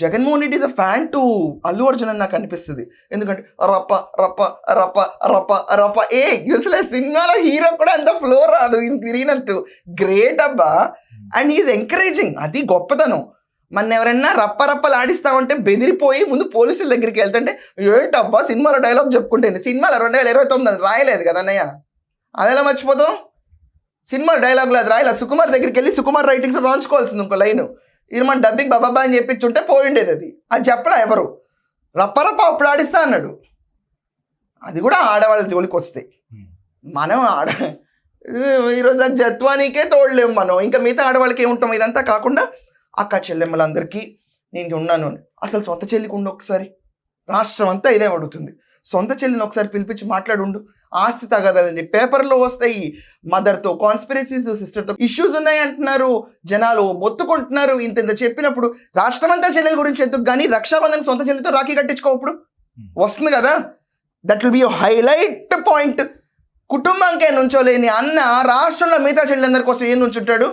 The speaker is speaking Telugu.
Jaganmohan Reddy is a fan to Allu Arjun అని నాకు అనిపిస్తుంది. ఎందుకంటే రప్ప రప్ప రప్ప రప్ప రప్ప అసలు సినిమాలో హీరో కూడా అంత ఫ్లో రాదు ఈయన తిరిగినట్టు. గ్రేట్ అబ్బా. అండ్ ఈజ్ ఎంకరేజింగ్, అది గొప్పతనం. మన ఎవరైనా రప్ప రప్పలు ఆడిస్తామంటే బెదిరిపోయి ముందు పోలీసుల దగ్గరికి వెళ్తుంటే ఏంటబ్బా సినిమాలో డైలాగ్ చెప్పుకుంటే, సినిమాలో 2029 రాయలేదు కదా అన్నయ్య, అదెలా మర్చిపోతాం? సినిమా డైలాగులు అది రాయలేదు. సుకుమార్ దగ్గరికి వెళ్ళి సుకుమార్ రైటింగ్స్ రాయించుకోవాల్సింది ఇంకో లైను. ఇది మన డబ్బింగ్ బాబా అని చెప్పించుంటే పోయిండేది. అది చెప్పలే ఎవరు. రప్పరప్ప అప్పుడు ఆడిస్తా అన్నాడు. అది కూడా ఆడవాళ్ళ జోలికి వస్తాయి. మనం ఈరోజు జత్వానికే తోడలేము మనం, ఇంకా మిగతా ఆడవాళ్ళకి ఏముంటాం. ఇదంతా కాకుండా అక్క చెల్లెమ్మలందరికీ నేను ఉన్నాను. అసలు సొంత చెల్లికి ఉండు ఒకసారి, రాష్ట్రం అంతా ఇదే అడుగుతుంది. సొంత చెల్లిని ఒకసారి పిలిపించి మాట్లాడుండు. ఆస్తి తగదని పేపర్లో వస్తాయి. మదర్తో కాన్స్పిరసీస్, సిస్టర్తో ఇష్యూస్ ఉన్నాయి అంటున్నారు, జనాలు మొత్తుకుంటున్నారు. ఇంత చెప్పినప్పుడు రాష్ట్రం అంతా చెల్లెల గురించి ఎందుకు కానీ రక్షాబంధన్ సొంత చెల్లితో రాఖీ కట్టించుకోప్పుడు వస్తుంది కదా. That will be highlight point. కుటుంబంకే నుంచోలేని అన్న రాష్ట్రంలో మిగతా చెల్లెలందరి కోసం ఏం నుంచుంటాడు?